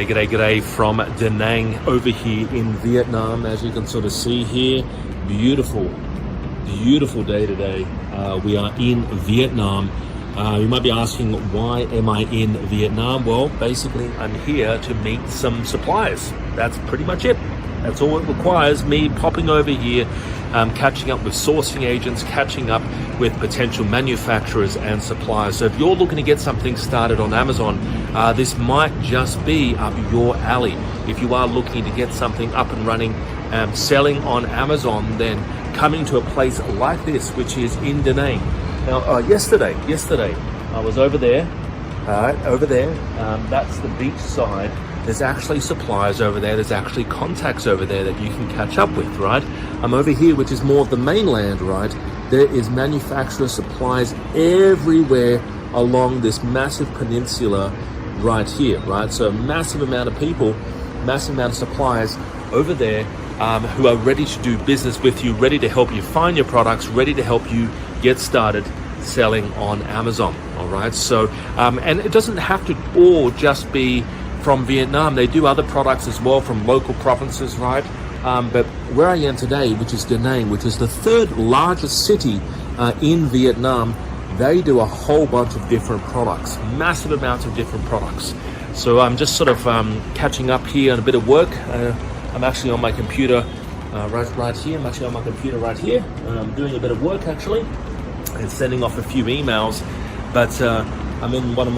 G'day from Da Nang over here in Vietnam. As you can sort of see here, beautiful day today. We are in Vietnam. You might be asking, why am I in Vietnam? Well, basically I'm here to meet some suppliers. That's pretty much it. That's all it requires, me popping over here, catching up with sourcing agents, catching up with potential manufacturers and suppliers. So if you're looking to get something started on Amazon, this might just be up your alley. If you are looking to get something up and running, selling on Amazon, then coming to a place like this, which is in Da Nang. Now, yesterday, I was over there, that's the beach side. There's actually suppliers over there, there's actually contacts over there that you can catch up with, right? I'm over here, which is more of the mainland, right? There is manufacturer suppliers everywhere along this massive peninsula right here, right? So a massive amount of people, massive amount of suppliers over there who are ready to do business with you, ready to help you find your products, ready to help you get started selling on Amazon, all right? So, and it doesn't have to all just be from Vietnam. They do other products as well from local provinces, right? But where I am today, which is Da Nang, which is the third largest city in Vietnam, they do a whole bunch of different products, massive amounts of different products. So I'm just sort of catching up here on a bit of work. I'm actually on my computer right here. I'm actually on my computer right here. I'm doing a bit of work actually and sending off a few emails. But I'm in one of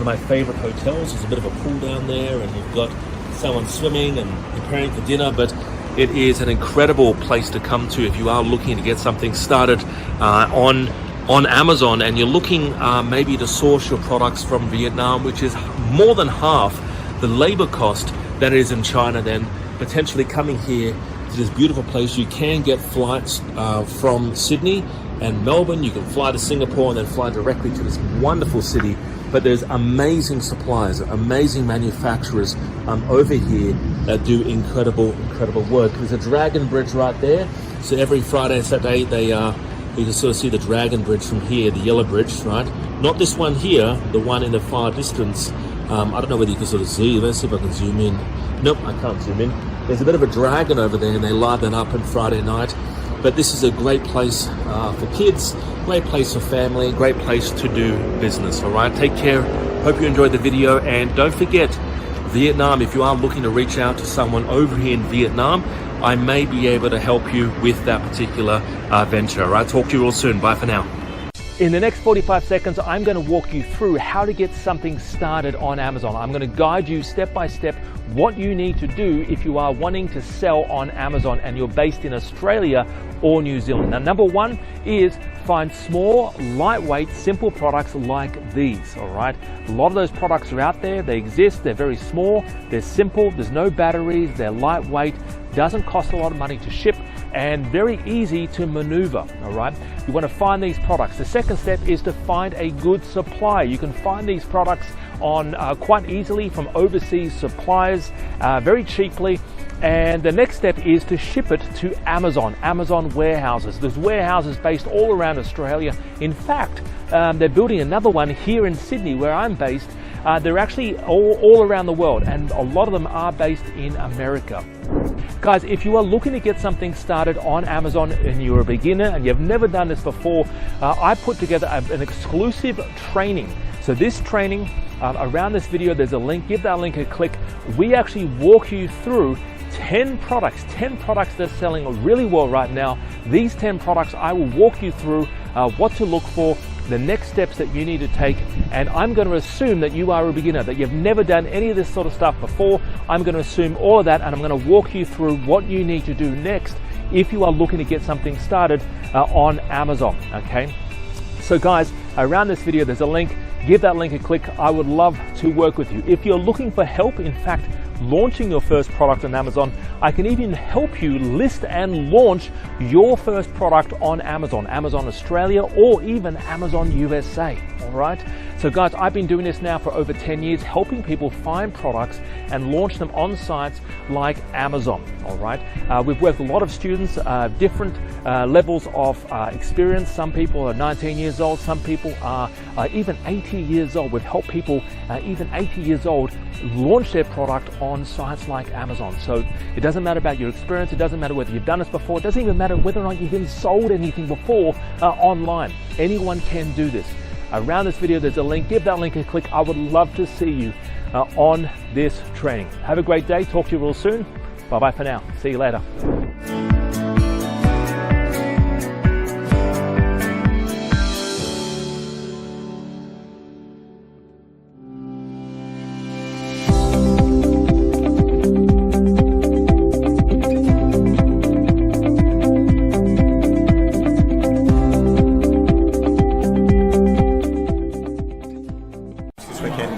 my favorite hotels. There's a bit of a pool down there, and you've got someone swimming and preparing for dinner. But it is an incredible place to come to if you are looking to get something started on Amazon, and you're looking maybe to source your products from Vietnam, which is more than half the labor cost that is in China. Then potentially coming here to this beautiful place, you can get flights from Sydney and Melbourne. You can fly to Singapore and then fly directly to this wonderful city. But there's amazing suppliers, amazing manufacturers over here that do incredible work. There's a dragon bridge right there. So every Friday and Saturday, you can sort of see the dragon bridge from here, the yellow bridge, right? Not this one here, the one in the far distance. I don't know whether you can sort of see. Let's see if I can zoom in. Nope, I can't zoom in. There's a bit of a dragon over there, and they light that up on Friday night. But this is a great place for kids, great place for family, great place to do business, all right? Take care. Hope you enjoyed the video. And don't forget, Vietnam, if you are looking to reach out to someone over here in Vietnam, I may be able to help you with that particular venture, all right? Talk to you real soon. Bye for now. In the next 45 seconds, I'm going to walk you through how to get something started on Amazon. I'm going to guide you step by step what you need to do if you are wanting to sell on Amazon and you're based in Australia or New Zealand. Now, number one is find small, lightweight, simple products like these, all right? A lot of those products are out there. They exist. They're very small. They're simple. There's no batteries. They're lightweight. Doesn't cost a lot of money to ship, and very easy to maneuver, all right? You want to find these products. The second step is to find a good supplier. You can find these products on quite easily from overseas suppliers very cheaply. And the next step is to ship it to Amazon warehouses. There's warehouses based all around Australia. In fact, they're building another one here in Sydney where I'm based. They're actually all around the world, and a lot of them are based in America. Guys, if you are looking to get something started on Amazon and you're a beginner and you've never done this before, I put together an exclusive training. So this training, around this video, there's a link. Give that link a click. We actually walk you through 10 products that are selling really well right now. These 10 products, I will walk you through what to look for, the next steps that you need to take, and I'm going to assume that you are a beginner, that you've never done any of this sort of stuff before. I'm going to assume all of that, and I'm going to walk you through what you need to do next if you are looking to get something started on Amazon, okay? So guys, around this video, there's a link. Give that link a click. I would love to work with you. If you're looking for help, in fact, launching your first product on Amazon, I can even help you list and launch your first product on Amazon, Amazon Australia, or even Amazon USA. All right. So guys, I've been doing this now for over 10 years, helping people find products and launch them on sites like Amazon. All right. We've worked with a lot of students, different levels of experience. Some people are 19 years old. Some people are even 80 years old. We've helped people even 80 years old launch their product on sites like Amazon. So it doesn't matter about your experience. It doesn't matter whether you've done this before. It doesn't even matter whether or not you've even sold anything before online. Anyone can do this. Around this video, there's a link. Give that link a click. I would love to see you on this training. Have a great day. Talk to you real soon. Bye-bye for now. See you later.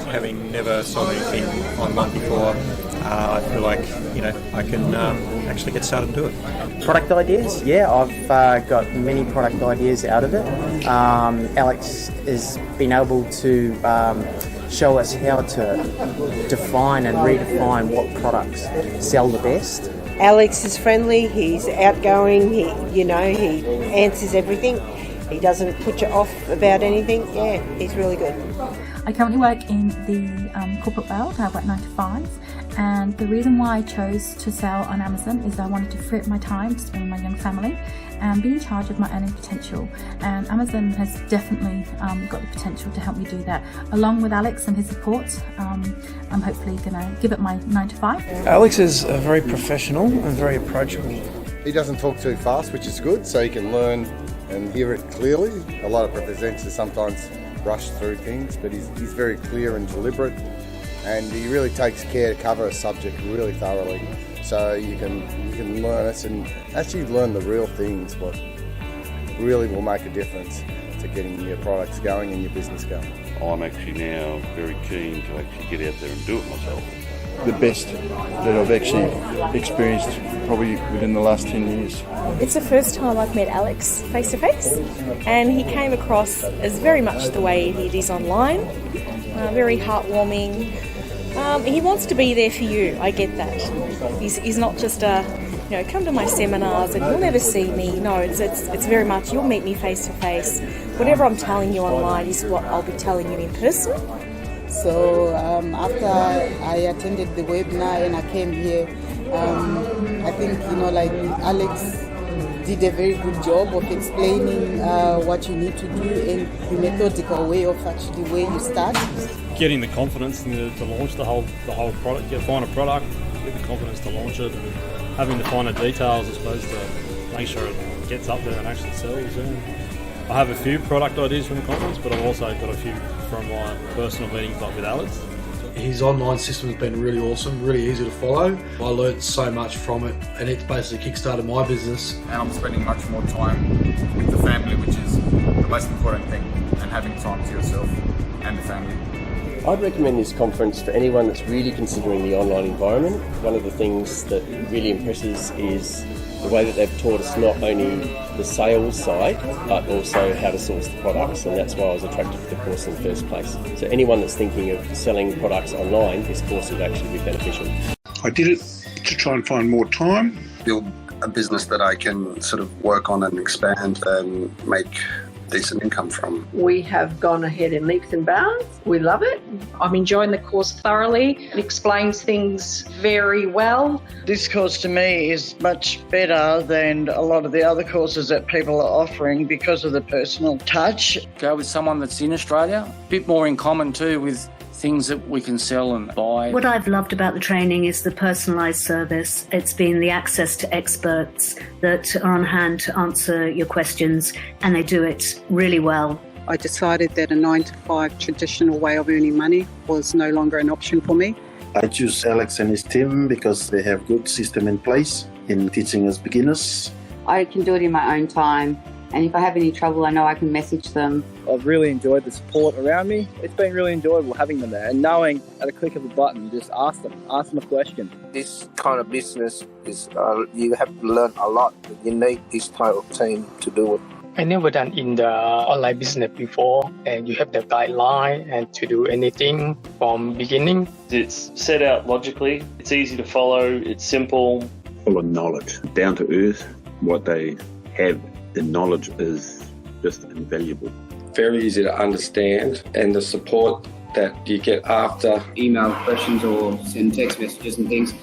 Having never sold anything online before, I feel like I can actually get started and do it. Product ideas, yeah, I've got many product ideas out of it. Alex has been able to show us how to define and redefine what products sell the best. Alex is friendly, he's outgoing, he answers everything. He doesn't put you off about anything. Yeah, he's really good. I currently work in the corporate world. I work 9 to 5, and the reason why I chose to sell on Amazon is I wanted to free up my time to spend with my young family and be in charge of my earning potential. And Amazon has definitely got the potential to help me do that. Along with Alex and his support, I'm hopefully going to give it my 9 to 5. Alex is very professional and very approachable. He doesn't talk too fast, which is good, so you can learn and hear it clearly. A lot of presenters sometimes rush through things, but he's very clear and deliberate, and he really takes care to cover a subject really thoroughly, so you can learn it and actually learn the real things, what really will make a difference to getting your products going and your business going. I'm actually now very keen to actually get out there and do it myself. The best that I've actually experienced probably within the last 10 years. It's the first time I've met Alex face to face, and he came across as very much the way it is online, very heartwarming. He wants to be there for you, I get that. He's not just come to my seminars and you'll never see me. No, it's very much you'll meet me face to face. Whatever I'm telling you online is what I'll be telling you in person. So after I attended the webinar and I came here, I think Alex did a very good job of explaining what you need to do and the methodical way of actually where you start. Getting the confidence to launch the whole product, find a product, get the confidence to launch it, and having the finer details, I suppose, to make sure it gets up there and actually sells. I have a few product ideas from the conference, but I've also got a few from my personal meetings like with Alex. His online system has been really awesome, really easy to follow. I learned so much from it, and it's basically kickstarted my business. And I'm spending much more time with the family, which is the most important thing, and having time to yourself and the family. I'd recommend this conference for anyone that's really considering the online environment. One of the things that really impresses is the way that they've taught us not only the sales side, but also how to source the products, and that's why I was attracted to the course in the first place. So anyone that's thinking of selling products online, this course would actually be beneficial. I did it to try and find more time. Build a business that I can sort of work on and expand and make decent income from. We have gone ahead in leaps and bounds. We love it. I'm enjoying the course thoroughly. It explains things very well. This course to me is much better than a lot of the other courses that people are offering because of the personal touch. Go with someone that's in Australia. A bit more in common too with things that we can sell and buy. What I've loved about the training is the personalised service. It's been the access to experts that are on hand to answer your questions, and they do it really well. I decided that a 9 to 5 traditional way of earning money was no longer an option for me. I choose Alex and his team because they have good system in place in teaching us beginners. I can do it in my own time. and if I have any trouble, I know I can message them. I've really enjoyed the support around me. It's been really enjoyable having them there and knowing at a click of a button, just ask them a question. This kind of business is you have to learn a lot. You need this type of team to do it. I never done in the online business before, and you have the guideline and to do anything from beginning. It's set out logically, it's easy to follow, it's simple. Full of knowledge, down to earth. What they have, the knowledge is just invaluable. Very easy to understand, and the support that you get after. Email questions or send text messages and things,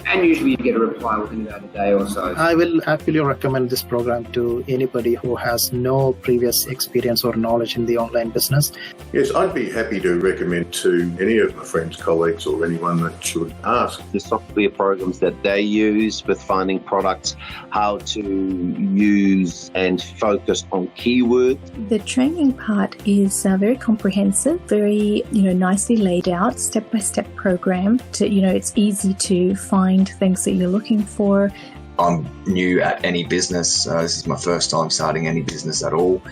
and usually you get a reply within about a day or so. I will happily recommend this program to anybody who has no previous experience or knowledge in the online business. Yes, I'd be happy to recommend to any of my friends, colleagues, or anyone that should ask. The software programs that they use with finding products, how to use and focus on keywords. The training part is very comprehensive, very nicely laid out, step-by-step program. It's easy to find things that you're looking for. I'm new at any business. This is my first time starting any business at all,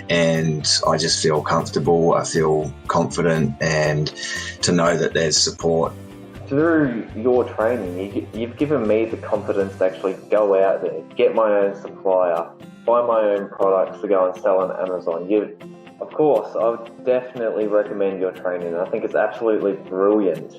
and I just feel comfortable, I feel confident, and to know that there's support. Through your training, you've given me the confidence to actually go out there, get my own supplier, buy my own products to go and sell on Amazon. Of course, I would definitely recommend your training. I think it's absolutely brilliant.